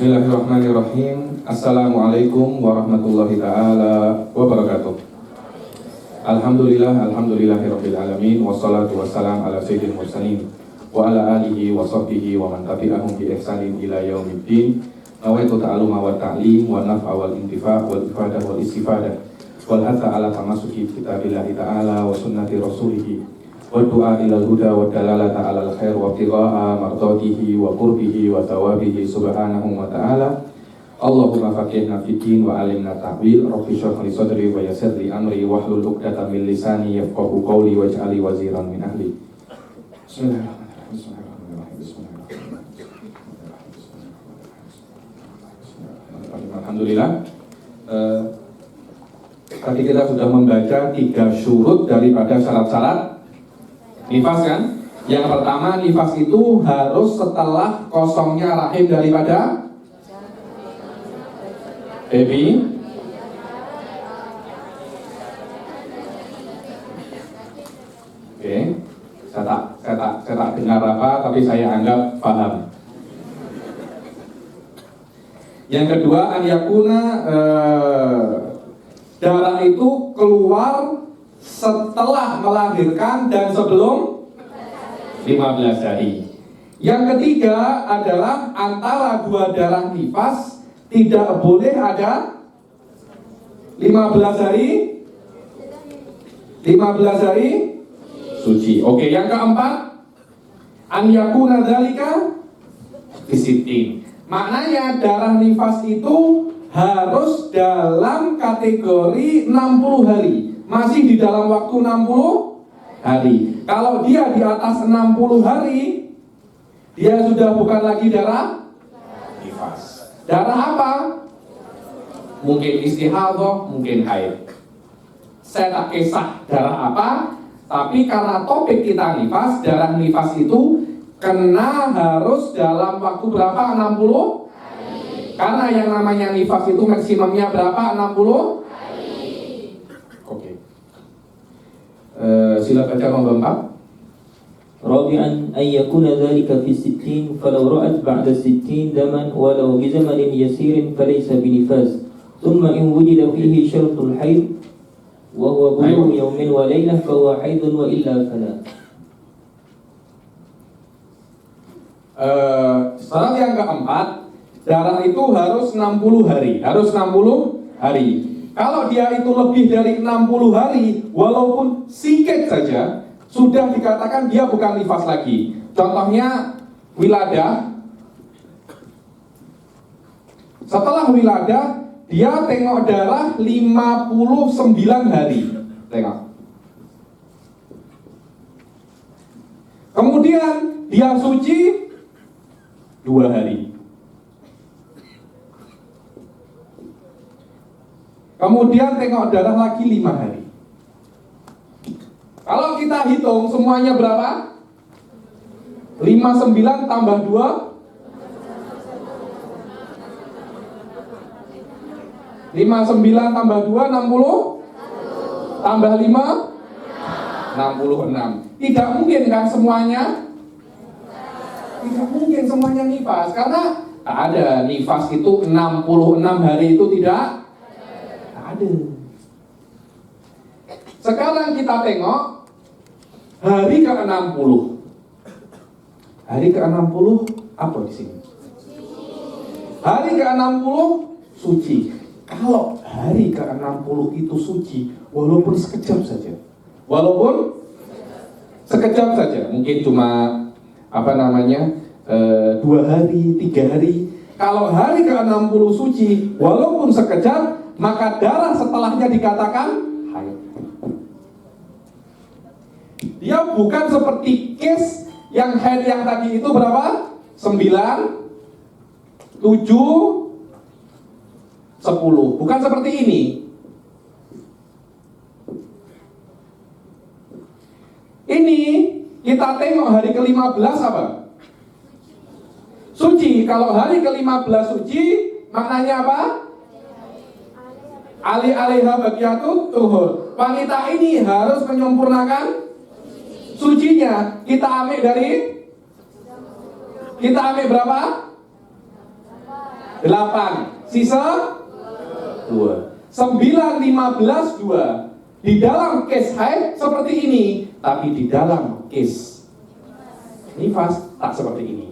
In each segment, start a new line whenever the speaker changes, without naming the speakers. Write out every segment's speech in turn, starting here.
Bismillahirrahmanirrahim. Assalamualaikum warahmatullahi ta'ala wabarakatuh. Alhamdulillahirabbil alamin, wassalatu wassalam ala sayyidil mursalin wa ala alihi wa sahbihi wa man tabi'ahum bi ihsanin ila yaumiddin. Nawaitu ta'aluma wa ta'lim wa naf'a wal intifa' wal ifadah wal istifadah wal hatta ala tamasuki kitabillahi ta'ala wa sunnati rasulih wa du'a ilal huda wa dalalata alal khair wa ibtigha'a mardatihi wa qurbihi wa thawabihi subhanahu wa ta'ala. Allahumma faqihna fiddin wa alimna ta'wil, rabbi shrah li sadri wa yassir li amri wahlul 'uqdatam min lisani yafqahu qawli waj'al li waziran min ahli. Bismillahirrahmanirrahim. Alhamdulillah. Tadi kita sudah membaca 3 syurut daripada syarat-syarat nifas kan? Yang pertama, nifas itu harus setelah kosongnya rahim daripada baby. Oke, saya tak dengar apa, tapi saya anggap paham. Yang kedua, an yakuna darah itu keluar setelah melahirkan dan sebelum 15 hari. Yang ketiga adalah antara 2 darah nifas tidak boleh ada 15 hari suci. Oke, yang keempat, an yakuna dzalika bisitin. Maknanya darah nifas itu harus dalam kategori 60 hari. Masih di dalam waktu 60 hari. Kalau dia di atas 60 hari, dia sudah bukan lagi darah nifas. Darah apa? Mungkin istihadah, mungkin haid. Saya tak kisah darah apa, tapi karena topik kita nifas, darah nifas itu kena harus dalam waktu berapa? 60 hari. Karena yang namanya nifas itu maksimumnya berapa? 60 hari. Oke. Sila baca nomor 4.
Rabi'an an yakuna dhalika fi 60 falau ra'at ba'da 60 daman walau bi zamanin yasirin falaysa binifas. Thumma in wujida fihi syartul haid wa huwa bulughu yawmin wa laylah fa huwa haidun wa illa fala.
Syarat yang keempat, darah itu harus 60 hari. Harus 60 hari. Kalau dia itu lebih dari 60 hari, walaupun sikit saja, sudah dikatakan dia bukan nifas lagi. Contohnya wiladah. Setelah wiladah, dia tengok darah 59 hari. Tengok. Kemudian dia suci 2 hari. Kemudian tengok darah lagi 5 hari. Kalau kita hitung semuanya berapa? 59 tambah 2 59 tambah 2 60 tambah 5 66. Tidak mungkin kan semuanya? Tidak mungkin semuanya nifas, karena ada nifas itu 66 hari itu tidak ada. Sekarang kita tengok hari ke-60. Hari ke-60 apa di sini? Hari ke-60 suci. Kalau hari ke-60 itu suci, walaupun sekejap saja. Walaupun sekejap saja, mungkin cuma 2 hari, 3 hari. Kalau hari ke-60 suci, walaupun sekejap, maka darah setelahnya dikatakan haid. Dia bukan seperti case yang haid yang tadi itu berapa? 9, 7, 10. Bukan seperti ini. Ini kita tengok hari ke-15 apa? Suci. Kalau hari ke-15 suci, maknanya apa? Alaiha baqiyatut tuhur. Wanita ini harus menyempurnakan sucinya. Kita ambil berapa? 8. Sisa 2. 9, 15, 2. Di dalam case haid seperti ini, tapi di dalam case nifas tak seperti ini.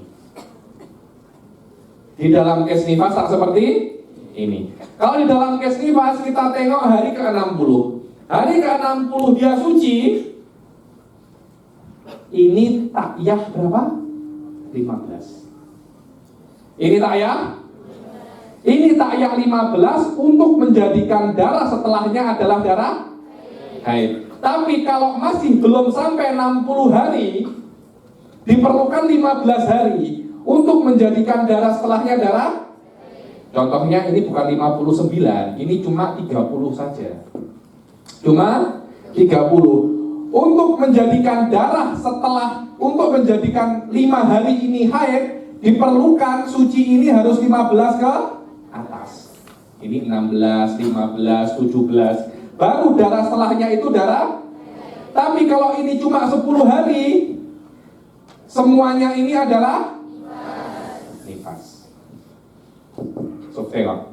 Di dalam case nifas tak seperti ini. Kalau di dalam case nifas kita tengok hari ke-60. Hari ke-60 dia suci. Ini takyah berapa? 15. Ini takyah? Ini takyah 15 untuk menjadikan darah setelahnya adalah darah haid. Tapi kalau masih belum sampai 60 hari, diperlukan 15 hari untuk menjadikan darah setelahnya darah. Contohnya ini bukan 59, ini cuma 30 saja. Cuma 30. Untuk menjadikan darah setelah, untuk menjadikan 5 hari ini haid, diperlukan suci ini harus 15 ke atas. Ini 16, 15, 17. Baru darah setelahnya itu darah. Tapi kalau ini cuma 10 hari, semuanya ini adalah nifas. So, tengok.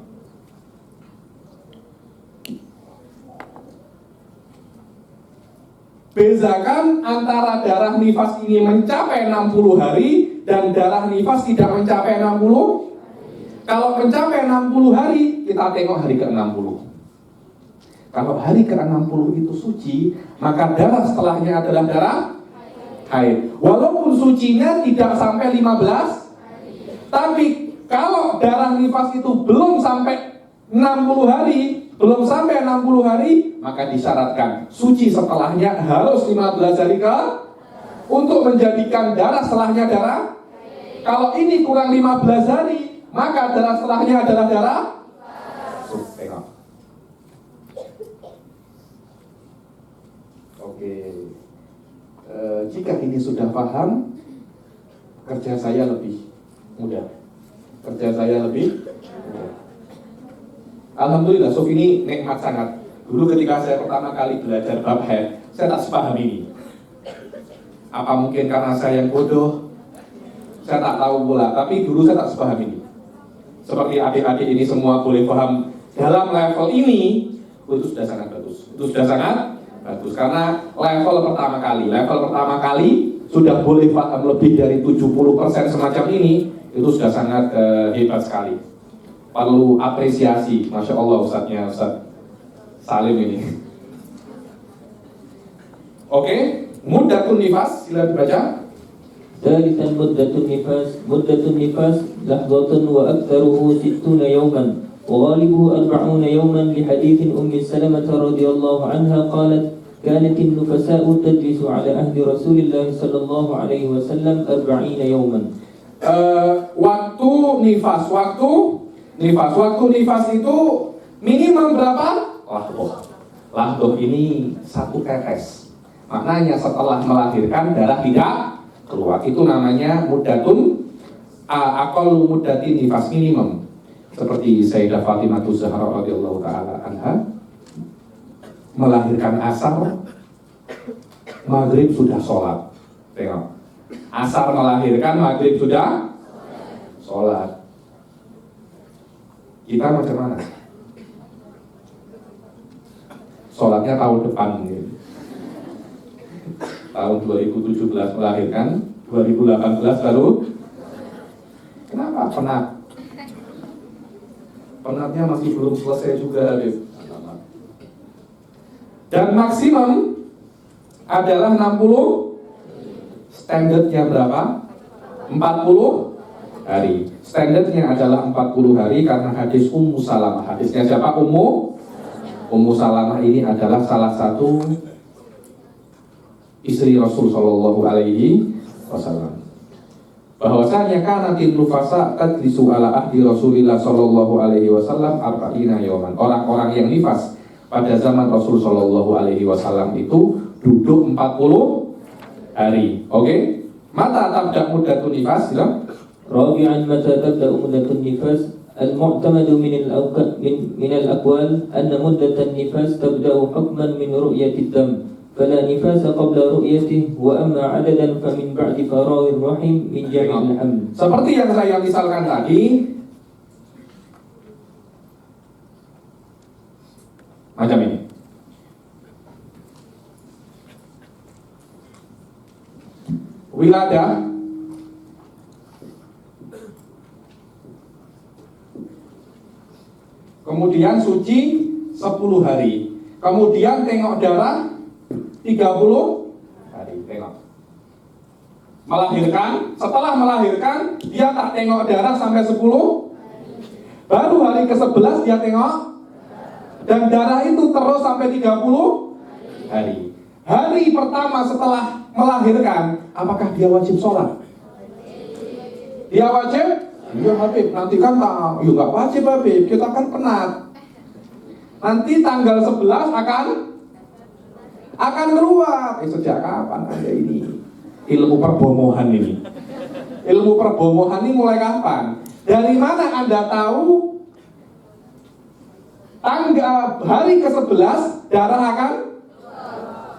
Bezakan antara darah nifas ini mencapai 60 hari dan darah nifas tidak mencapai 60. Kalau mencapai 60 hari, kita tengok hari ke-60. Kalau hari ke-60 itu suci, maka darah setelahnya adalah darah haid. Walaupun sucinya tidak sampai 15, tapi kalau darah nifas itu belum sampai 60 hari, belum sampai 60 hari, maka disyaratkan suci setelahnya harus 15 hari ke untuk menjadikan darah setelahnya darah. Kalau ini kurang 15 hari, maka darah setelahnya adalah darah. Tengok. Oke. Jika ini sudah paham, kerja saya lebih mudah. Kerja saya lebih mudah. Alhamdulillah, Sof ini nikmat sangat. Dulu ketika saya pertama kali belajar bab haid, saya tak sepaham ini. Apa mungkin karena saya yang bodoh? Saya tak tahu pula, tapi dulu saya tak sepaham ini. Seperti adik-adik ini semua boleh paham dalam level ini, itu sudah sangat bagus. Itu sudah sangat bagus, karena level pertama kali sudah boleh paham lebih dari 70% semacam ini, itu sudah sangat hebat sekali. Perlu apresiasi, Masya Allah Ustadznya, Ustadz Salim ini. Oke, muddatun nifas, sila dibaca.
ثالثا مدة النفاس لحظة وأكثره 60 يوما وغالبه 40 يوما لحديث أم سلمة رضي الله عنها قالت كانت النفساء تجلس على عهد رسول الله صلى الله عليه وسلم 40 يوما.
Waktu nifas itu minimum berapa? Lahdoh ini 1 tetes. Maknanya setelah melahirkan darah tidak keluar. Itu namanya muddatun aqallu muddatin nifas minimum. Seperti Sayyidah Fatimah Zahra radhiyallahu taala anha melahirkan asar, maghrib sudah sholat. Tengok. Asar melahirkan, maghrib sudah sholat. Kita macam mana? Sholatnya tahun depan gitu. Tahun 2017 melahirkan, 2018 baru. Kenapa penat? Penatnya masih belum selesai juga gitu. Dan maksimum adalah 60. Standarnya berapa? 40 hari. Standarnya adalah 40 hari karena hadis Ummu Salamah. Hadisnya siapa? Ummu Salamah ini adalah salah satu istri Rasul Shallallahu Alaihi Wasallam. Bahwasanya kanatin nufasa tadlisu ala ahdi Rasulillah Shallallahu Alaihi Wasallam arba'ina yawman. Orang-orang yang nifas pada zaman Rasul Shallallahu Alaihi Wasallam itu duduk 40 hari. Oke? Mata tabda muddatun nifas, ya?
رابعا متى تبدأ مدة النفاس المعتمد من الأقوال أن مدة النفاس تبدأ حكما من رؤية الدم فلا نفاس قبل رؤيته وأما عددا فمن بعد فراغ الرحم من جمع الحمل.
Seperti yang saya misalkan tadi, Macam ini. Wiladah kemudian suci 10 hari, kemudian tengok darah 30 hari, tengok. Melahirkan, setelah melahirkan dia tak tengok darah sampai 10, baru hari ke-11 dia tengok, dan darah itu terus sampai 30 hari. Hari pertama setelah melahirkan, apakah dia wajib sholat? Dia wajib? Iya Habib, nanti kan tak, ya nggak wajib Habib, kita kan penat. Nanti tanggal 11 akan keluar. Sejak kapan Anda ini? Ilmu perbomohan ini. Ilmu perbomohan ini mulai kapan? Dari mana Anda tahu tanggal hari ke-11 darah akan?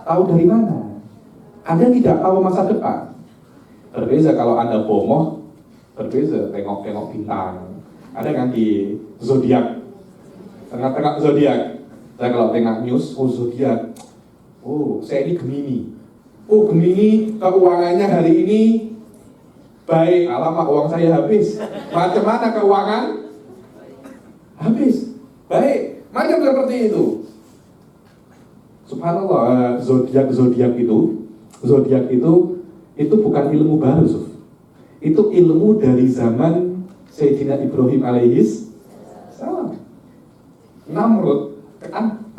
Tahu dari mana? Anda tidak tahu masa depan. Berbeza kalau Anda bomoh, berbeza tengok-tengok bintang. Ada kan di zodiak, tengah-tengah zodiak. Saya kalau tengok news, oh zodiak, oh saya ini Gemini. Oh Gemini keuangannya hari ini baik. Alamak uang saya habis. Macam mana keuangan? Habis. Baik. Macam seperti itu. Subhanallah, zodiak itu bukan ilmu baru, Suf. Itu ilmu dari zaman Sayyidina Ibrahim alaihis salam. Namrud,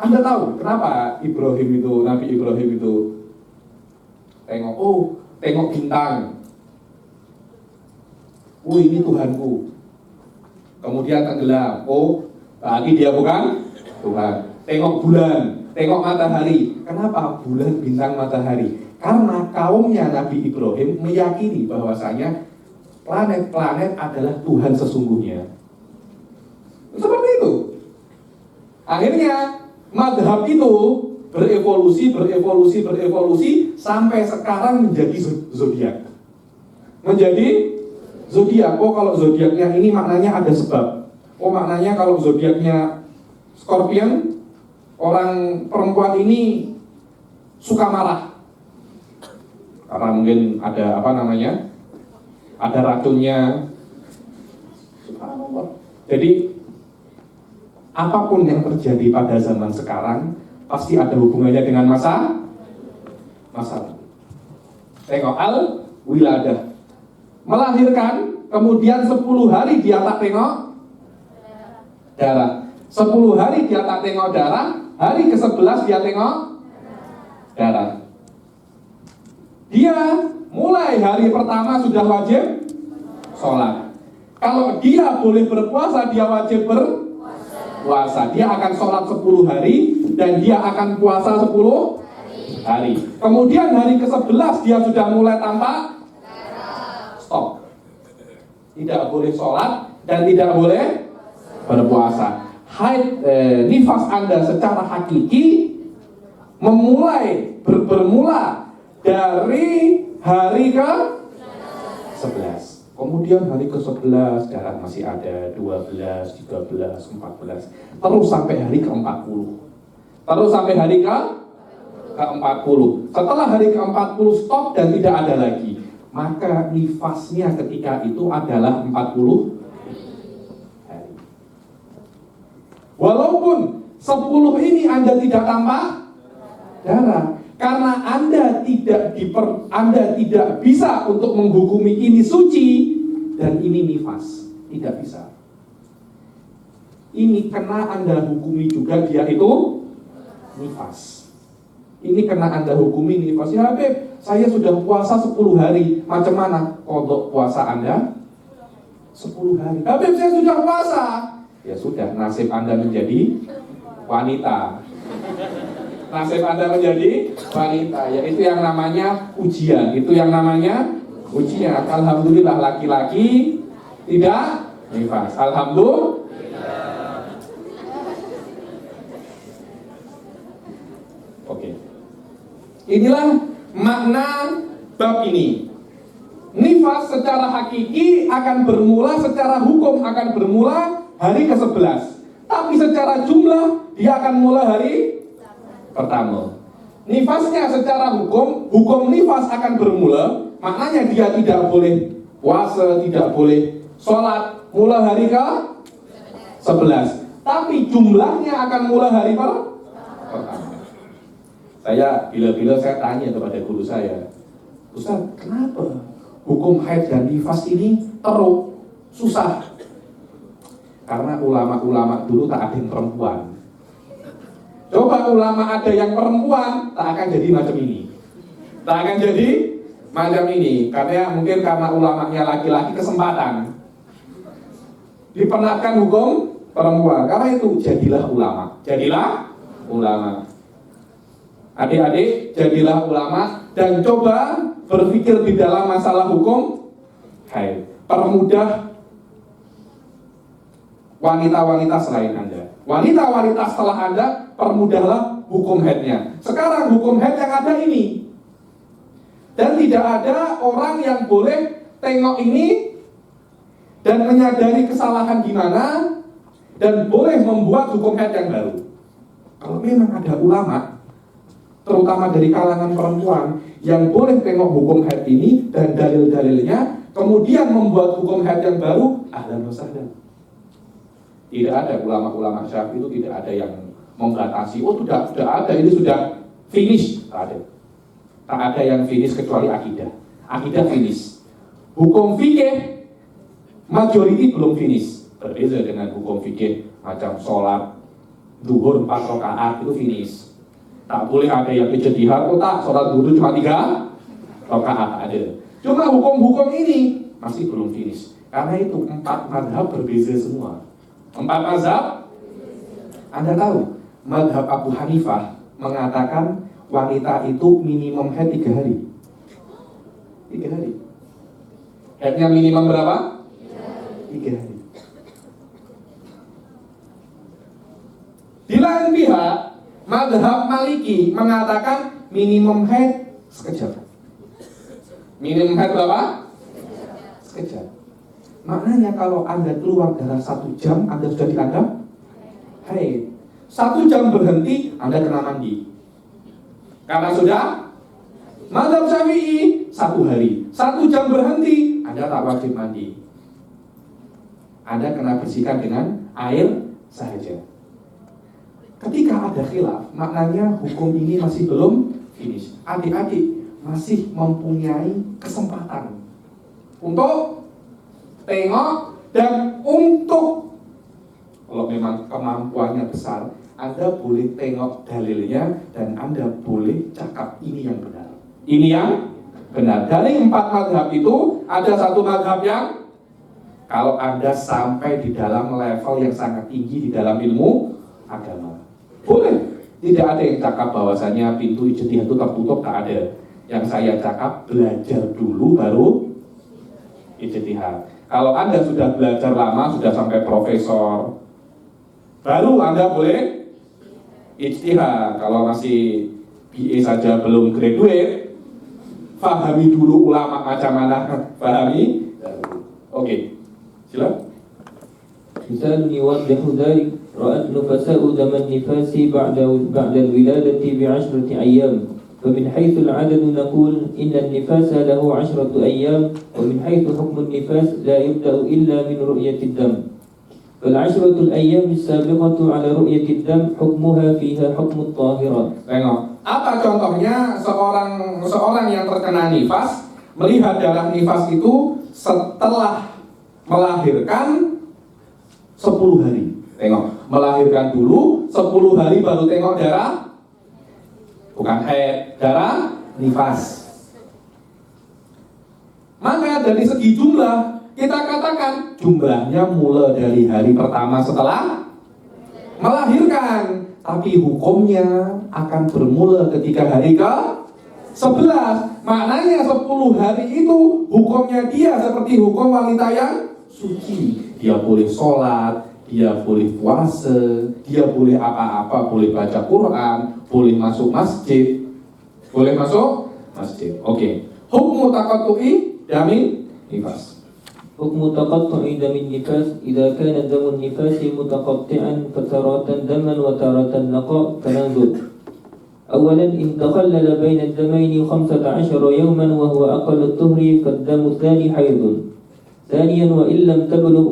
Anda tahu kenapa Nabi Ibrahim itu tengok bintang. Oh ini Tuhanku. Kemudian tenggelam. Oh, berarti dia bukan Tuhan. Tengok bulan, tengok matahari. Kenapa bulan, bintang, matahari? Karena kaumnya Nabi Ibrahim meyakini bahwasanya planet-planet adalah Tuhan sesungguhnya. Seperti itu. Akhirnya madhab itu berevolusi sampai sekarang menjadi zodiak. Menjadi zodiak. Oh kalau zodiaknya ini maknanya ada sebab. Oh maknanya kalau zodiaknya Scorpion, orang perempuan ini suka marah karena mungkin ada ada racunnya. Subhanallah. Jadi apapun yang terjadi pada zaman sekarang pasti ada hubungannya dengan masa lalu. Tengok al-wiladah, melahirkan, kemudian 10 hari dia tak tengok darah. 10 hari dia tak tengok darah, hari ke-11 dia tengok darah. Dia mulai hari pertama sudah wajib sholat. Kalau dia boleh berpuasa, dia wajib berpuasa. Dia akan sholat 10 hari dan dia akan puasa 10 hari. Kemudian hari ke-11 dia sudah mulai tampak stop. Tidak boleh sholat dan tidak boleh berpuasa. Nifas Anda secara hakiki bermula dari hari ke-11. Kemudian hari ke-11 darah masih ada 12, 13, 14, terus sampai hari ke-40. Terus sampai hari ke-40. Setelah hari ke-40 stop dan tidak ada lagi. Maka nifasnya ketika itu adalah 40 hari. Walaupun 10 ini Anda tidak tampak darah, karena Anda tidak bisa untuk menghukumi ini suci dan ini nifas, tidak bisa. Ini kena Anda hukumi juga dia itu nifas. Ini kena Anda hukumi nifas. Ya Habib, saya sudah puasa 10 hari. Macam mana kodok puasa Anda? 10 hari. Habib, saya sudah puasa. Ya sudah, nasib Anda menjadi wanita. Nasib Anda menjadi wanita. Yaitu yang namanya ujian. Itu yang namanya ujian. Alhamdulillah laki-laki tidak nifas. Alhamdulillah. Oke. Inilah makna bab ini. Nifas secara hakiki akan bermula, secara hukum akan bermula hari ke-11. Tapi Tapi secara jumlah dia akan mulai hari pertama. Nifasnya secara hukum nifas akan bermula, maknanya dia tidak boleh puasa, tidak boleh sholat mulai hari ke 11. Tapi jumlahnya akan mulai hari pertama. Bila saya tanya kepada guru saya, Ustaz, kenapa hukum haid dan nifas ini teruk, susah? Karena ulama-ulama dulu tak ada yang perempuan. Coba ulama ada yang perempuan, tak akan jadi macam ini. Tak akan jadi macam ini. Karena ulamanya laki-laki kesempatan. Dipenatkan hukum perempuan. Karena itu jadilah ulama. Jadilah ulama. Adik-adik, jadilah ulama dan coba berpikir di dalam masalah hukum haid. Permudah wanita-wanita selain Anda. Wanita-wanita setelah Anda, permudahlah hukum haidnya. Sekarang hukum haid yang ada ini. Dan tidak ada orang yang boleh tengok ini dan menyadari kesalahan gimana dan boleh membuat hukum haid yang baru. Kalau memang ada ulama, terutama dari kalangan perempuan, yang boleh tengok hukum haid ini dan dalil-dalilnya, kemudian membuat hukum haid yang baru, ahlan wa sahlan. Tidak ada ulama-ulama Syafi'i itu tidak ada yang membatasi. Oh sudah ada, ini sudah finish. Tak ada. Tak ada yang finish kecuali akidah. Akidah finish. Hukum fikih majority belum finish. Berbeda dengan hukum fikih macam sholat duhur 4 rakaat itu finish. Tak boleh ada yang ijtihad. Oh tak, sholat duhur cuma 3 rakaat ada. Cuma hukum-hukum ini masih belum finish. Karena itu 4 mazhab berbeza semua. 4 mazhab, Anda tahu, mazhab Abu Hanifah mengatakan wanita itu minimum haid 3 hari. 3 hari. Haidnya minimum berapa? 3 hari. Di lain pihak, mazhab Maliki mengatakan minimum haid sekejap. Minimum haid berapa? Sekejap. Maknanya kalau Anda keluar darah 1 jam, Anda sudah dianggap haid. 1 jam berhenti, Anda kena mandi. Karena sudah mazhab Syafi'i 1 hari. 1 jam berhenti, Anda tak wajib mandi. Anda kena bersihkan dengan air saja. Ketika ada khilaf, maknanya hukum ini masih belum finish. Adik-adik masih mempunyai kesempatan untuk tengok dan untuk, kalau memang kemampuannya besar, Anda boleh tengok dalilnya dan Anda boleh cakap ini yang benar. Ini yang benar. Dari 4 mazhab itu ada 1 mazhab yang kalau Anda sampai di dalam level yang sangat tinggi di dalam ilmu agama, boleh. Tidak ada yang cakap bahwasanya pintu ijtihad itu tertutup, tak ada. Yang saya cakap belajar dulu baru ijtihad. Kalau Anda sudah belajar lama, sudah sampai profesor, baru Anda boleh ijtihad. Kalau masih BA saja belum graduate, fahami dulu ulama macam mana, fahami. Oke, silakan.
مثال يوضح ذلك رأت نفساء دم النفاس بعد الولادة ب10 أيام فمن حيث العدد نقول إن النفاس له 10 أيام ومن حيث حكم النفاس لا يبدأ إلا من رؤية الدم فال10 الأيام السابقة على رؤية الدم حكمها فيها حكم الطاهرة.
Tengok, apa contohnya seorang yang terkena nifas melihat darah nifas itu setelah melahirkan 10 hari. Tengok, melahirkan dulu 10 hari baru tengok darah, bukan haid, darah nifas. Maka dari segi jumlah, kita katakan jumlahnya mulai dari hari pertama setelah melahirkan. Tapi hukumnya akan bermula ketika hari ke-11. Maknanya 10 hari itu hukumnya dia seperti hukum wanita yang suci. Dia boleh sholat, dia boleh puasa, dia boleh apa-apa, boleh baca Quran, boleh masuk masjid. Boleh masuk masjid. Oke. Hukum taqattu'i damin nifas.
حكم تقطع دم النفاس إذا كان دم النفاس متقطعا فترة دما وتارة نقاء فننظر. أولا إن تخلل بين الدمين 15 يوما وهو أقل الطهر فالدم الثاني حيض. ثانيا وإن لم تبلغ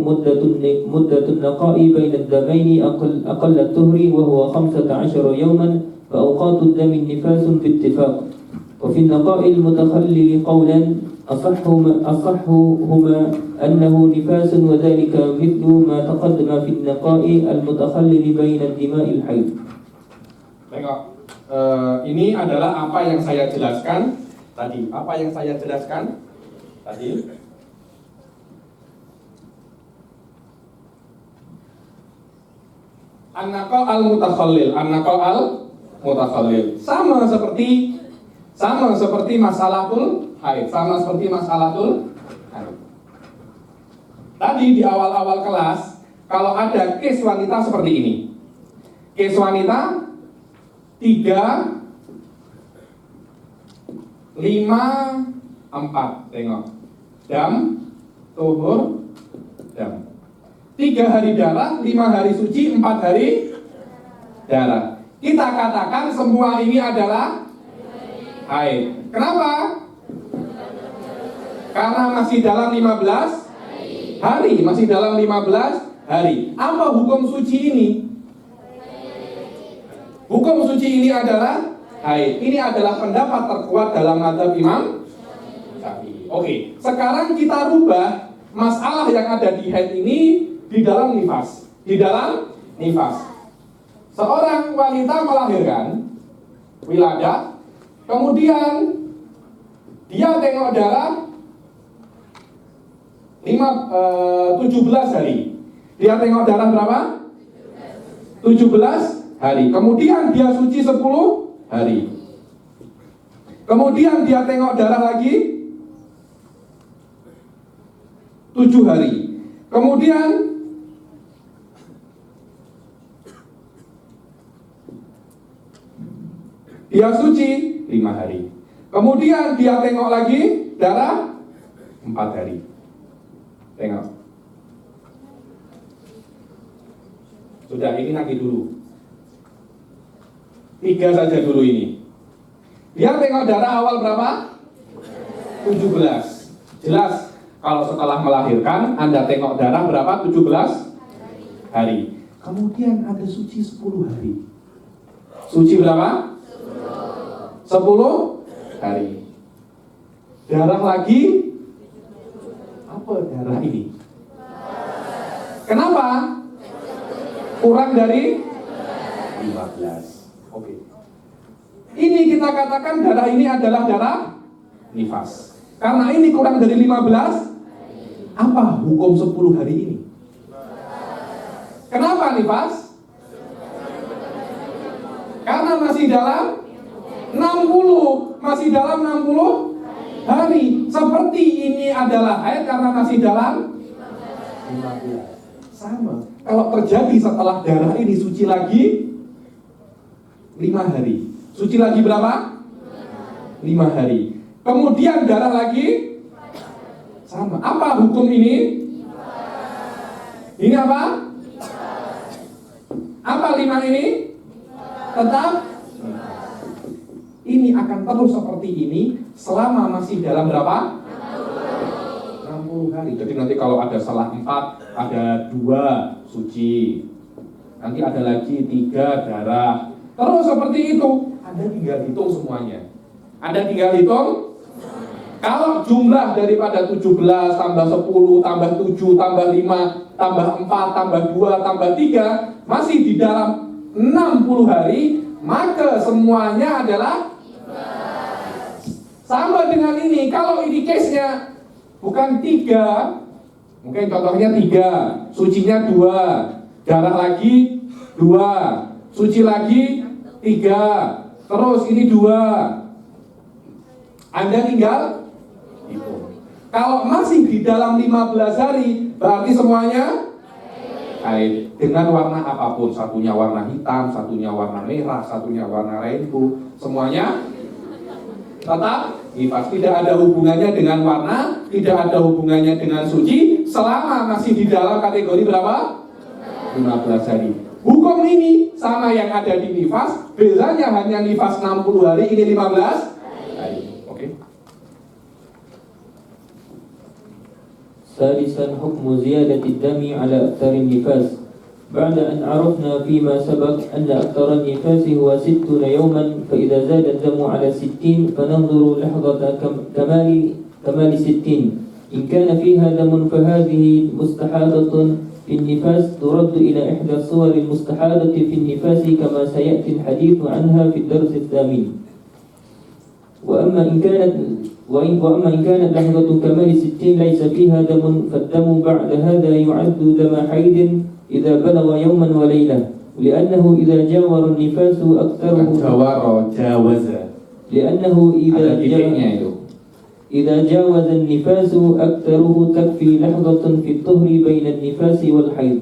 مدة النقاء بين الدمين أقل الطهر وهو 15 يوما فأوقات الدم النفاس باتفاق. وفي النقاء المتخلل قولا أصحهما أنه نفاس وذلك مثل ما تقدم في النقاء المتخلل بين الدماء الحيض.
Tengok, ini adalah apa yang saya jelaskan tadi. Apa yang saya jelaskan tadi? An-naqa al-mutakhallil, an-naqa al-mutakhallil. Sama seperti masalatul haid, sama seperti masalatul haid. Tadi di awal-awal kelas, kalau ada case wanita seperti ini. Case wanita 3 5 4, tengok. Dam, tuhur, dam. 3 hari darah, 5 hari suci, 4 hari darah. Kita katakan semua ini adalah haid. Kenapa? Karena masih dalam 15 hari, masih dalam 15 hari. Apa hukum suci ini? Hukum suci ini adalah haid. Ini adalah pendapat terkuat dalam mazhab Imam Syafi'i. Oke, sekarang kita rubah masalah yang ada di haid ini di dalam nifas. Di dalam nifas. Seorang wanita melahirkan, wiladah, kemudian dia tengok darah 17 hari. Dia tengok darah berapa? 17 hari. Kemudian dia suci 10 hari. Kemudian dia tengok darah lagi 7 hari. Kemudian dia suci 5 hari. Kemudian dia tengok lagi darah 4 hari. Tengok. Sudah, ini nanti dulu. 3 saja dulu ini. Dia tengok darah awal berapa? 17. Jelas, kalau setelah melahirkan Anda tengok darah berapa? 17 hari. Kemudian ada suci 10 hari. Suci berapa? 10 hari. Darah lagi. Apa darah ini? Kenapa? Kurang dari 15. Oke. Ini kita katakan darah ini adalah darah nifas. Karena ini kurang dari 15. Apa hukum 10 hari ini? Kenapa nifas? Karena masih dalam 60. Masih dalam 60 hari. Seperti ini adalah haid karena masih dalam 15. Sama. Kalau terjadi setelah darah ini suci lagi 5 hari. Suci lagi berapa? 5 hari. Kemudian darah lagi sama. Apa hukum ini? Ini apa? Apa 5 ini? Tetap. Ini akan terus seperti ini selama masih dalam berapa? 60 hari. Jadi nanti kalau ada salah 4, ada 2 suci. Nanti ada lagi 3 darah. Terus seperti itu. Anda tinggal hitung semuanya. Anda tinggal hitung. Kalau jumlah daripada 17 tambah 10 tambah 7 tambah 5 tambah 4 tambah 2 tambah 3 masih di dalam 60 hari, maka semuanya adalah sama dengan ini. Kalau ini case-nya bukan 3, mungkin contohnya 3, sucinya 2, darah lagi 2, suci lagi 3, terus ini 2. Anda tinggal hitung. Kalau masih di dalam 15 hari, berarti semuanya haid. Dengan warna apapun, satunya warna hitam, satunya warna merah, satunya warna rainbow, semuanya tetap nifas. Tidak ada hubungannya dengan warna, tidak ada hubungannya dengan suci, selama masih di dalam kategori berapa? 15 hari. Hukum ini sama yang ada di nifas, bezanya hanya nifas 60 hari, ini 15 hari. Oke.
سادسا حكم زيادة الدم على أكثر النفاس بعد أن عرفنا فيما سبق أن أكثر النفاس هو 60 يوما فإذا زاد الدم على 60 فننظر لحظة كمال 60 إن كان فيها دم فهذه مستحاضة في النفاس ترد إلى إحدى الصور المستحاضة في النفاس كما سيأتي الحديث عنها في الدرس الثامن وأما إن كانت لحظة كمال 60 ليس فيها دم فالدم بعد هذا يعد دم حيض إذا بلغ يوما وليلة لأنه إذا جاور النفاس أكثره لأنه إذا جاوز النفاس أكثره تكفي لحظة في الطهر بين النفاس والحيض.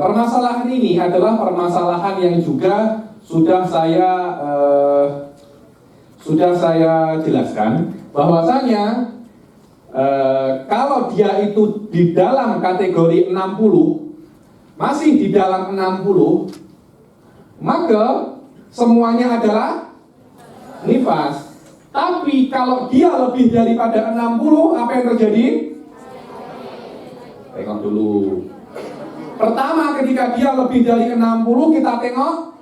Permasalahan ini adalah permasalahan yang juga sudah saya jelaskan bahwasanya kalau dia itu di dalam kategori 60, masih di dalam 60, maka semuanya adalah nifas. Tapi kalau dia lebih daripada 60, apa yang terjadi? Tengok dulu. Pertama, ketika dia lebih dari 60, kita tengok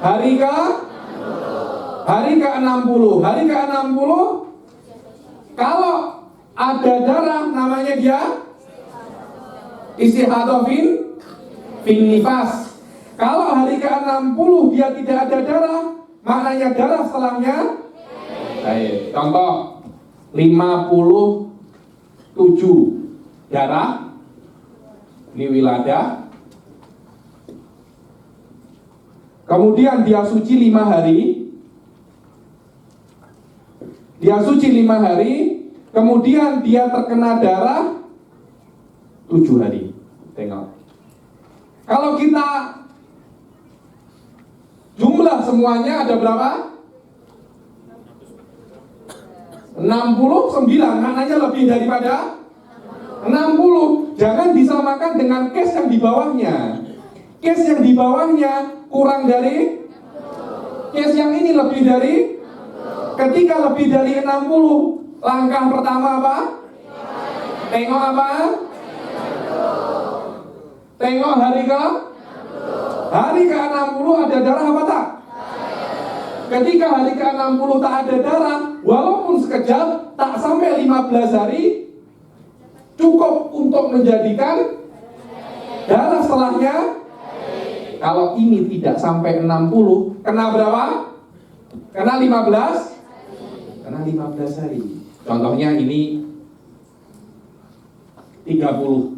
hari ke 60. Hari ke 60, kalau ada darah namanya dia istihadha fin nifas. Kalau hari ke 60 dia tidak ada darah, maknanya darah setelahnya haid. Contoh 57 darah ini wiladah. Kemudian dia suci 5 hari. Dia suci 5 hari, kemudian dia terkena darah 7 hari. Tengok. Kalau kita jumlah semuanya ada berapa? 69, maknanya lebih daripada 60. Jangan disamakan dengan case yang di bawahnya. Case yang di bawahnya kurang dari case yang ini lebih dari. Ketika lebih dari 60, langkah pertama apa? Tengok apa? Tengok hari ke 60 ada darah apa tak? Ketika hari ke 60 tak ada darah, walaupun sekejap, tak sampai 15 hari, cukup untuk menjadikan darah setelahnya. Kalau ini tidak sampai 60, kena berapa? Kena 15? Kena 15 hari. Contohnya ini 30.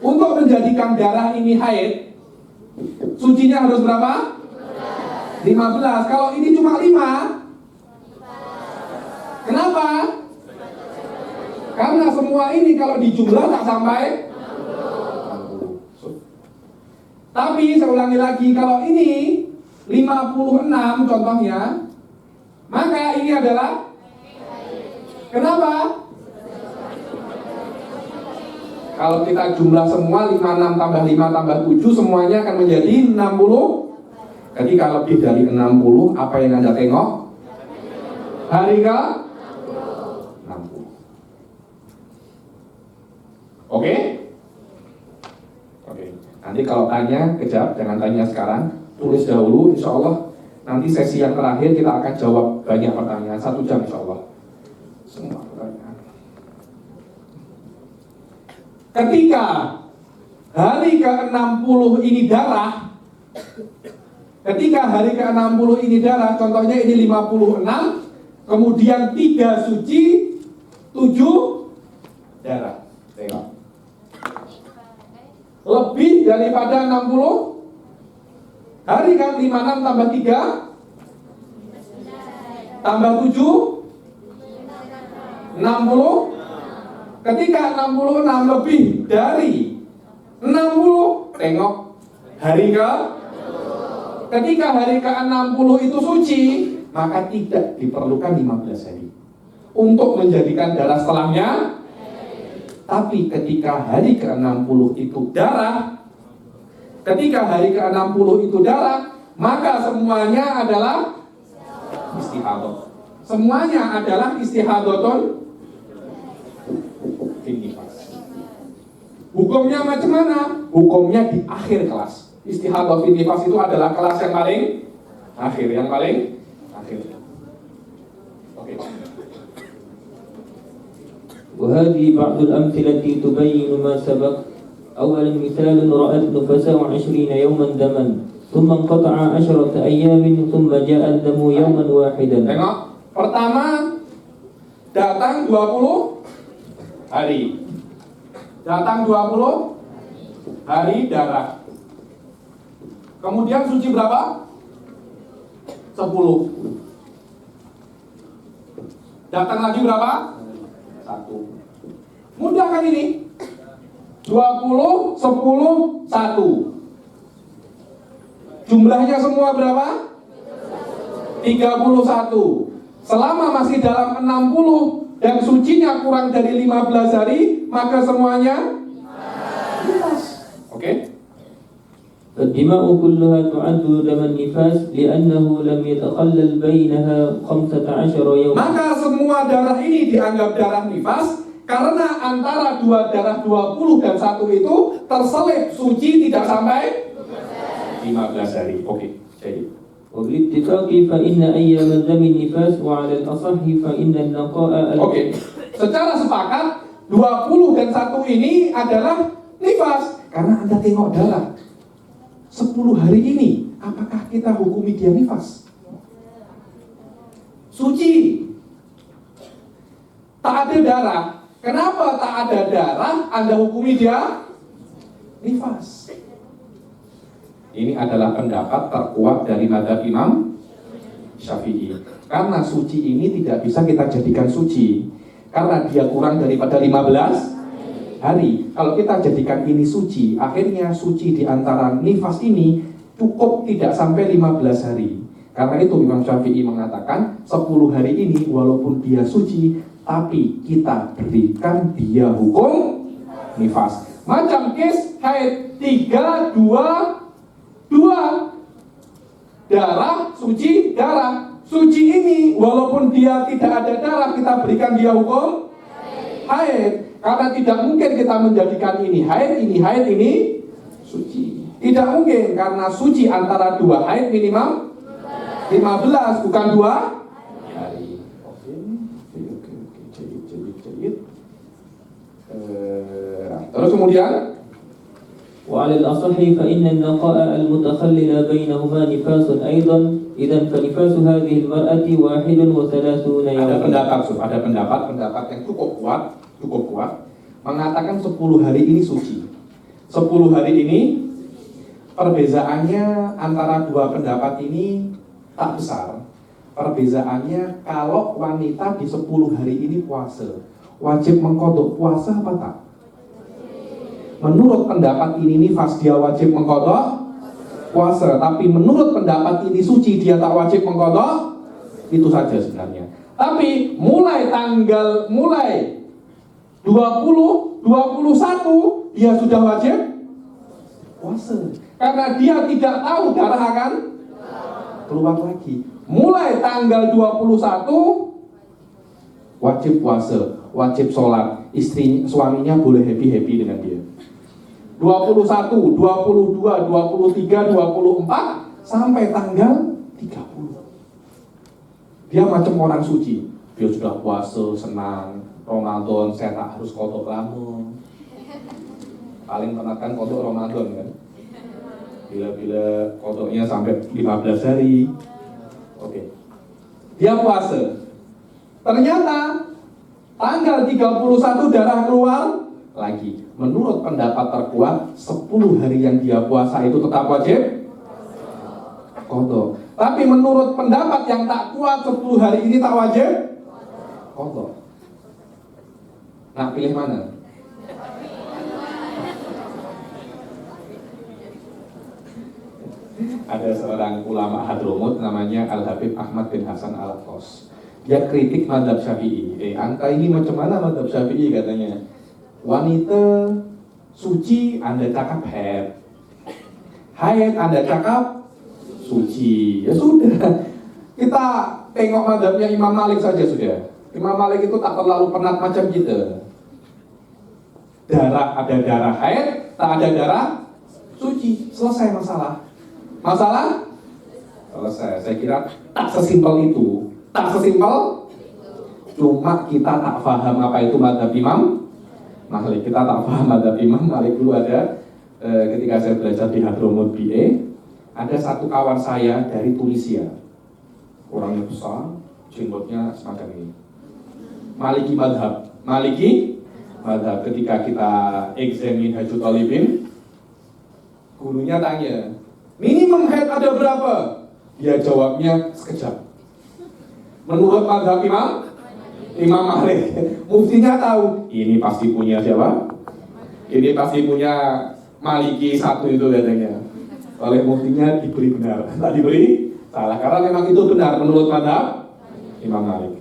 Untuk menjadikan darah ini haid, sucinya harus berapa? 15. Kalau ini cuma 5, kenapa? Karena semua ini kalau dijumlah tak sampai 60. Tapi saya ulangi lagi, kalau ini 56 contohnya, maka ini adalah kenapa? Kalau kita jumlah semua 56 tambah 5 tambah 7 semuanya akan menjadi 60. Ketika lebih dari 60, apa yang Anda tengok? Hari ke 60. Oke? Oke. Nanti kalau tanya, kejap, jangan tanya sekarang. Tulis dahulu, insya Allah. Nanti sesi yang terakhir kita akan jawab banyak pertanyaan. 1 jam insya Allah. Semua pertanyaan. Ketika hari ke-60 ini darah, ketika hari ke-60 ini darah, contohnya ini 56, kemudian 3 suci, 7 darah. Tengok. Lebih daripada 60, hari kan 56 tambah 3 tambah 7 60. Ketika 66 lebih dari 60, tengok hari ke. Ketika hari ke-60 itu suci, maka tidak diperlukan 15 hari untuk menjadikan darah setelahnya Tapi ketika hari ke-60 itu darah, maka semuanya adalah istihadah. Semuanya adalah istihadotun fin nifas. Hukumnya macam mana? Hukumnya di akhir kelas. Istihadah fin nifas itu adalah kelas yang paling akhir. Oke.
وهذه بعض الأمثلة تبين ما سبق. أولا مثال رأت نفساء 20 يوما دما ثم انقطع 10 أيام ثم جاء الدم يوما واحدا.
Tengok, pertama datang 20 hari. Datang 20 hari darah. Kemudian suci berapa? 10. Datang lagi berapa? 1. Mudah kan ini? 20, 10, 1. Jumlahnya semua berapa? 31. Selama masih dalam 60 dan sucinya kurang dari 15 hari, maka semuanya nifas. Oke?
فالدماء كلها تعد دم النفاس لأنه لم يتخلل بينها 15 يوما.
Maka semua darah ini dianggap darah nifas karena antara dua darah 20 dan 1 itu terselip suci tidak sampai 15 hari. Oke, jadi
وبالاتفاق فإن أيام الدم النفاس وعلى الأصح فإن النقاء.
Oke. Secara sepakat 20 dan 1 ini adalah nifas karena Anda tengok darah 10 hari ini, apakah kita hukumi dia nifas? Suci. Tak ada darah. Kenapa tak ada darah Anda hukumi dia nifas? Ini adalah pendapat terkuat dari mazhab Imam Syafi'i. Karena suci ini tidak bisa kita jadikan suci karena dia kurang daripada 15 hari. Kalau kita jadikan ini suci, akhirnya suci di antara nifas ini cukup tidak sampai 15 hari. Karena itu Imam Syafi'i mengatakan 10 hari ini walaupun dia suci, tapi kita berikan dia hukum nifas. Macam kes haid 3, 2 darah, suci, darah. Suci ini walaupun dia tidak ada darah, kita berikan dia hukum haid. Karena tidak mungkin kita menjadikan ini haid, ini suci. Tidak mungkin karena suci antara 2 haid minimal 15, bukan 2 hari. Oke. Jahit. Terus kemudian
وعلى الأصح فإن النقاء المتخلل بينهما نفاس أيضا. إذا فنفاس هذه المرأة 31 يوما.
Ada pendapat yang cukup kuat mengatakan 10 hari ini suci. 10 hari ini perbezaannya antara dua pendapat ini tak besar. Perbezaannya kalau wanita di 10 hari ini puasa, wajib mengqadha puasa apa tak? Menurut pendapat ini nifas, dia wajib mengqadha puasa, tapi menurut pendapat ini suci, dia tak wajib mengqadha. Itu saja sebenarnya. Tapi mulai 20, 21 dia sudah wajib puasa. Karena dia tidak tahu darah akan keluar lagi. Mulai tanggal 21 wajib puasa, wajib sholat. Suaminya boleh happy dengan dia. 21, 22, 23, 24 sampai tanggal 30. Dia macam orang suci. Dia sudah puasa, senang. Ramadan, saya tak harus kodok lama. Paling menekan kodok Ramadan kan. Bila kodoknya sampai 15 hari. Oke. Dia puasa. Ternyata tanggal 31 darah keluar lagi. Menurut pendapat terkuat 10 hari yang dia puasa itu tetap wajib kodok. Tapi menurut pendapat yang tak kuat 10 hari ini tak wajib kodok. Nah, pilih mana? Ada seorang ulama Hadramut namanya Al-Habib Ahmad bin Hasan Al-Qos. Dia kritik mazhab Syafi'i. Angka ini macam mana mazhab Syafi'i katanya? Wanita suci, Anda cakap haid. Haid, Anda cakap suci. Ya sudah. Kita tengok mazhabnya Imam Malik saja sudah. Imam Malik itu tak terlalu penat macam kita. Ada darah haid, tak ada darah suci. Selesai masalah. Masalah? Selesai. Saya kira tak sesimpel itu. Tak sesimpel. Cuma kita tak paham apa itu mazhab Imam Malik. Kita tak paham mazhab Imam Malik. Dulu ada ketika saya belajar di Hadramut BA, ada satu kawan saya dari Tunisia. Orangnya besar, jenggotnya semacam ini. Maliki madhab. Maliki madhab. Ketika kita examine Hajjul Talibin, gurunya tanya, minimum haid ada berapa? Dia jawabnya sekejap. Menurut madhab Imam Malik. Muftinya tahu, ini pasti punya siapa? Ini pasti punya Maliki satu itu katanya. Oleh muftinya diberi benar, tak diberi salah. Karena memang itu benar menurut madhab Imam Malik.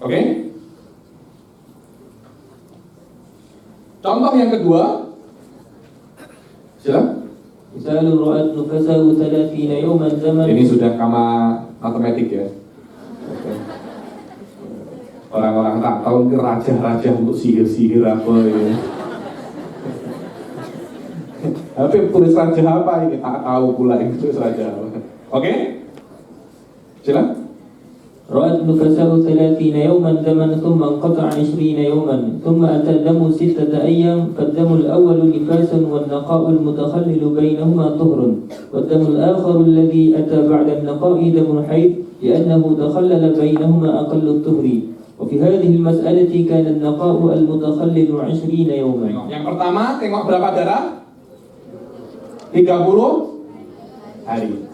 Oke? Contoh yang kedua, silakan.
Misalul ra'at nufasahu 30 yawman zaman.
Ini sudah kama matematik ya. Orang-orang tak tahu ke raja-raja untuk sihir-sihir apa ya. Tapi tulis raja apa ini tak tahu pula ini tulis raja apa. Oke? Silakan.
رأت نفسه 30 يوما دما ثم انقطع 20 يوما ثم أتى الدم 6 أيام فالدم الأول نفاس والنقاء المتخلل بينهما طهر والدم الآخر الذي أتى بعد النقاء دم حيض لأنه تخلل بينهما أقل الطهر وفي هذه المسألة كان النقاء المتخلل 20 يوما.
Yang pertama, tengok berapa darah? 30 hari.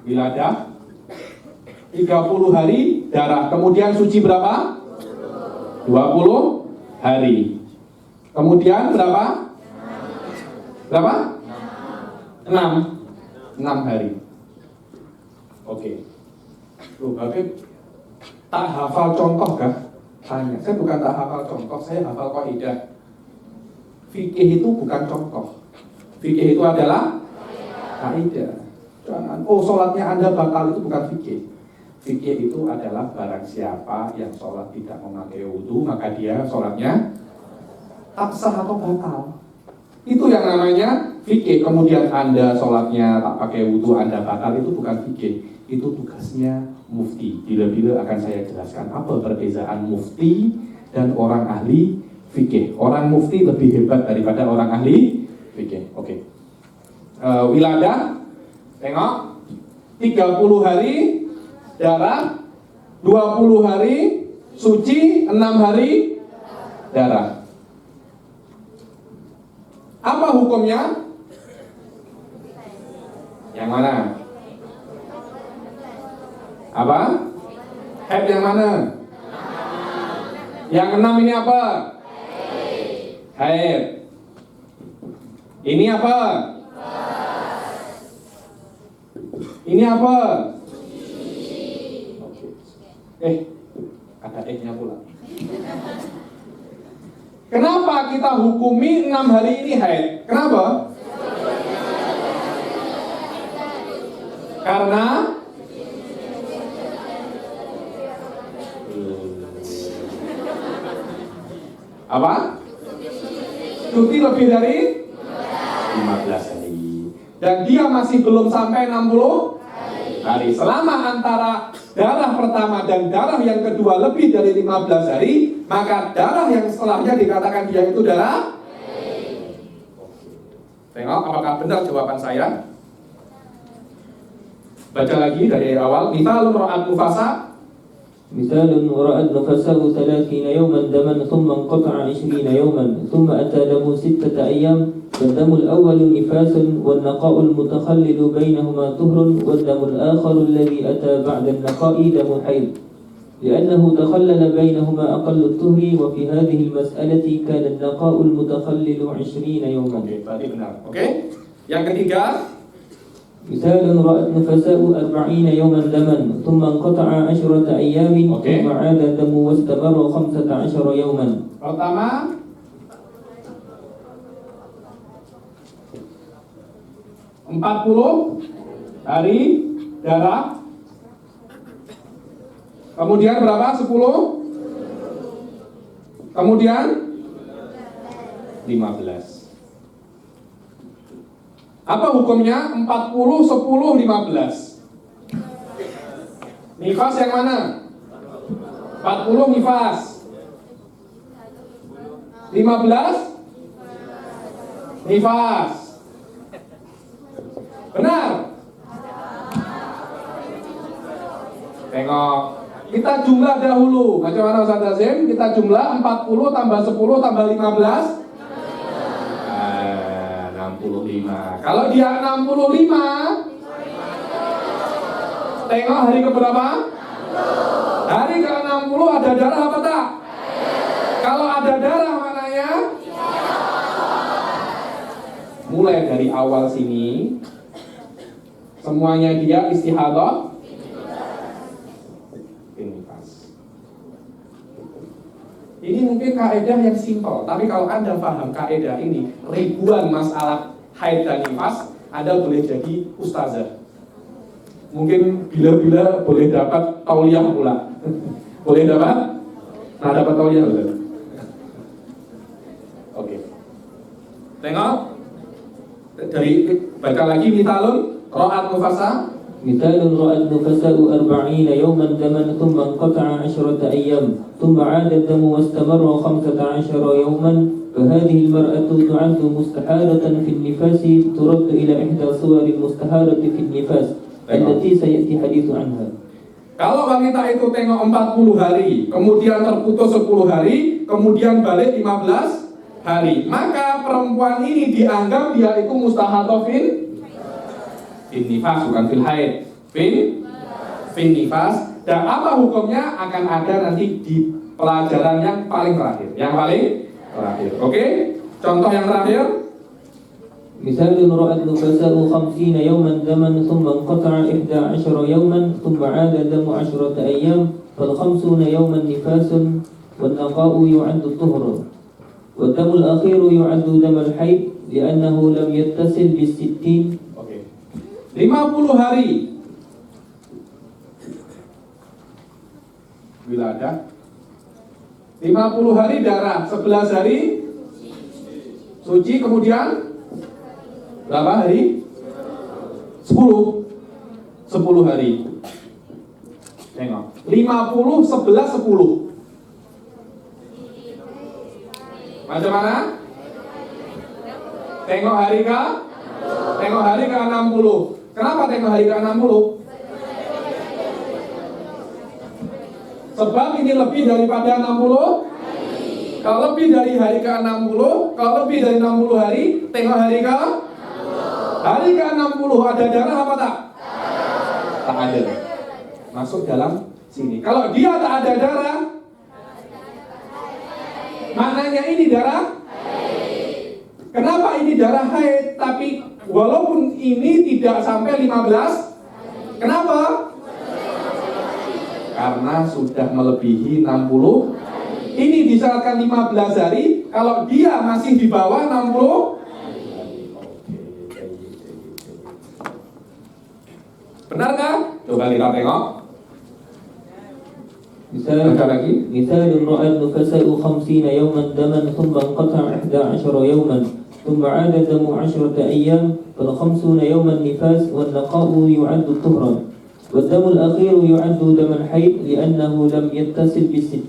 Wiladah 30 hari darah. Kemudian suci berapa? 20 hari. Kemudian berapa? Berapa? 6 hari. Oke. Loh, Bapak tak hafal contoh kah? Tanya. Saya bukan tak hafal contoh, saya hafal kaidah. Fikih itu bukan contoh. Fikih itu adalah kaidah. Jangan, sholatnya Anda batal, itu bukan fikih. Fikih itu adalah barang siapa yang sholat tidak memakai wudu, maka dia sholatnya tak sah atau batal. Itu yang namanya fikih. Kemudian Anda sholatnya tak pakai wudu, Anda batal, itu bukan fikih. Itu tugasnya mufti. Bila-bila akan saya jelaskan apa perbedaan mufti dan orang ahli fikih. Orang mufti lebih hebat daripada orang ahli fikih. Oke. Wiladah, tengok, 30 hari darah, 20 hari suci, 6 hari darah. Apa hukumnya? Yang mana? Apa? Haid yang mana? Yang 6 ini apa? Haid. Ini apa? Ini apa? Ada nya pula. Kenapa kita hukumi 6 hari ini haid? Kenapa? Karena apa? Cuti lebih dari 15 hari. Dan dia masih belum sampai 60 hari. Selama antara darah pertama dan darah yang kedua lebih dari 15 hari, maka darah yang setelahnya dikatakan dia itu darah. Tengok apakah benar jawaban saya. Baca lagi dari awal. Mithalun ra'at nufasa.
مثال رأت نفسه 30 يوما دما ثم انقطع 20 يوما ثم أتى دم 6 أيام فالدم الأول نفاس والنقاء المتخلل بينهما طهر والدم الآخر الذي أتى بعد النقاء دم حيض لأنه تخلل بينهما أقل الطهر وفي هذه المسألة كان النقاء المتخلل 20 يوما.
Oke, berarti benar. Oke. Yang ketiga,
مثال رأت نفساء 40 يوما دما ثم انقطع 10 أيام ثم عاد الدم واستمر 15 يوما.
Pertama, empat puluh hari darah. Kemudian berapa? 10. Kemudian 15. Apa hukumnya? 40, 10, 15. Nifas yang mana? 40 nifas. 15 nifas. Benar? Tengok. Kita jumlah dahulu. Macam mana Ustaz Azim? Kita jumlah 40 tambah 10 tambah 15. 65. Kalau dia 65, tengok hari keberapa? Hari ke-60 ada darah apa tak? Kalau ada darah maknanya mulai dari awal sini semuanya dia istihadah nifas. Ini mungkin kaidah yang simpel, tapi kalau Anda paham kaidah ini, ribuan masalah haid dan nifas, Anda boleh jadi ustazah. Mungkin bila-bila boleh dapat tauliah pula. Boleh dapat? Nah, dapat tauliah boleh. Oke. Tengok. Dari baca lagi mitalun ra'at nufasa.
مثال رأى النفساء 40 يوما دما ثم انقطع 10 أيام ثم عاد الدم واستمر 15 يوما فهذه المرأة تعد مستحارة في النفاس ترد إلى إحدى صور المستحارة في النفاس التي سيأتي حديث عنها.
Kalau wanita itu tengok 40 hari, kemudian terputus 10 hari, kemudian balik 15 hari, maka perempuan ini dianggap dia itu mustahadah fin nifas, bukan fil haid, fin nifas. Dan apa hukumnya akan ada nanti di pelajaran yang paling terakhir. Yang paling terakhir. Oke? Contoh yang terakhir.
مثال رأى النفساء 50 يوما دما ثم انقطع 11 يوما ثم عاد الدم 10 أيام فال50 يوما نفاس والنقاء يعد الطهر والدم الأخير يعد دم الحيض لأنه لم يتصل بال60.
50 hari bila ada 50 hari darah, 11 hari suci, kemudian berapa hari? 10 hari. Tengok 50, 11, 10 macam mana? Tengok hari ke? Tengok hari ke 60. Kenapa tengok hari ke-60? Sebab ini lebih daripada 60. Kalau lebih dari hari ke-60, kalau lebih dari 60 hari, tengok hari ke? Hari ke-60 ada darah apa tak? Tak ada. Masuk dalam sini. Kalau dia tak ada darah, maknanya ini darah? Kenapa ini darah haid? Tapi walaupun ini tidak sampai 15, kenapa? Karena sudah melebihi 60. Ini disyaratkan 15 hari. Kalau dia masih di bawah 60, benarkah? Coba kita tengok.
مثال رأى النفساء 50 يوما دما ثم انقطع 11 يوما ثم عاد الدم 10 أيام فال50 يوما نفاس والنقاء يعد طهرا والدم الأخير يعد دم الحيض لأنه لم يتصل بال60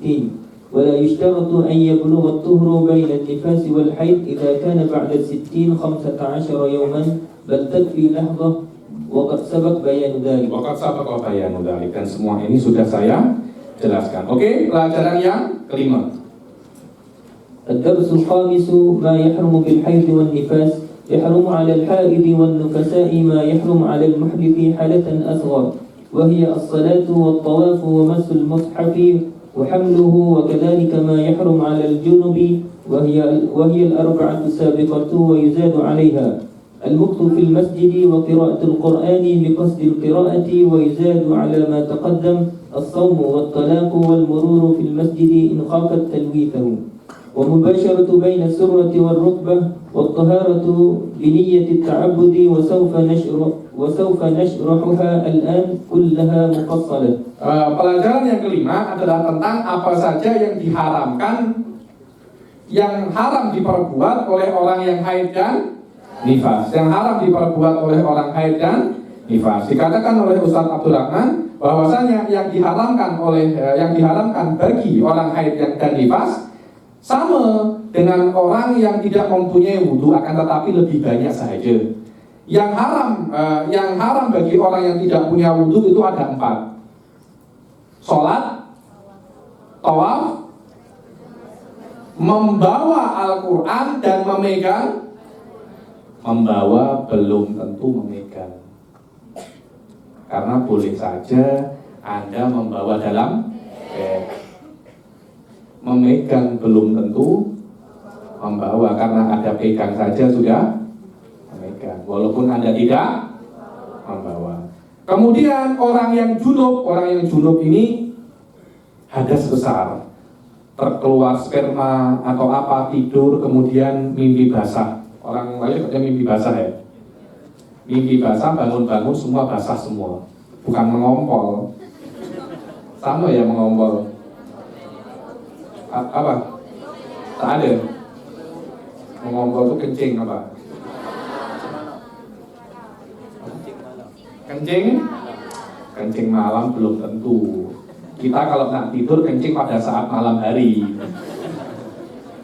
ولا يشترط أن يبلغ الطهر بين النفاس والحيض إذا كان بعد 60 15 يوما بل تكفي لحظة وقد سبق بيان ذلك.
Dan semua ini sudah saya jelaskan. Oke, pelajaran yang kelima.
الدرس الخامس ما يحرم بالحيض والنفاس يحرم على الحائض والنفساء ما يحرم على المحدث حالة أصغر وهي الصلاة والطواف ومس المصحف وحمله وكذلك ما يحرم على الجنب وهي الأربعة السابقة ويزاد عليها المكث في المسجد وقراءة القرآن بقصد القراءة ويزاد على ما تقدم الصوم والطلاق والمرور في المسجد إن خافت تلويثه ومباشرة بين السرة والركبة والطهارة بنية التعبد وسوف نشرحها الآن كلها مفصلة.
Pelajaran yang kelima adalah tentang apa saja yang diharamkan, yang haram diperbuat oleh orang yang haid dan nifas. Yang haram diperbuat oleh orang haid dan nifas. Dikatakan oleh Ustaz Abdul Rahman bahwasanya yang diharamkan bagi orang haid dan nifas sama dengan orang yang tidak mempunyai wudhu, akan tetapi lebih banyak saja. Yang haram bagi orang yang tidak punya wudhu itu ada 4: sholat, tawaf, membawa Al-Quran dan memegang. Membawa belum tentu memegang, karena boleh saja Anda membawa dalam bag. Memegang belum tentu membawa, karena ada pegang saja sudah memegang, walaupun Anda tidak membawa. Kemudian orang yang junub ini hadas besar, terkeluar sperma atau apa, tidur kemudian mimpi basah. Orang lain katanya mimpi basah ya. Mimpi basah, bangun-bangun semua basah semua. Bukan mengompol. Sama ya mengompol. Apa? Tak ada. Mengompol itu kencing apa? Kencing malam belum tentu. Kita kalau nak tidur kencing pada saat malam hari.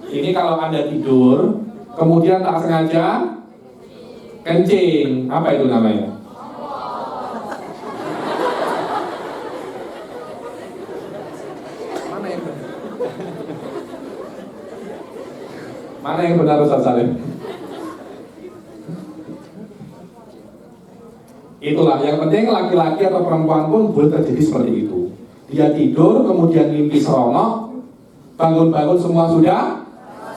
Ini kalau Anda tidur kemudian tak sengaja kencing, apa itu namanya? Mana yang benar Ustaz Salim? Itulah yang penting, laki-laki atau perempuan pun boleh terjadi seperti itu. Dia tidur kemudian mimpi seronok, bangun-bangun semua sudah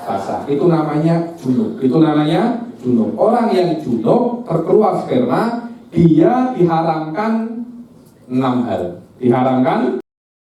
basah. Itu namanya junub. Orang yang junub terkeluar sperma, dia diharamkan 6 hal. Diharamkan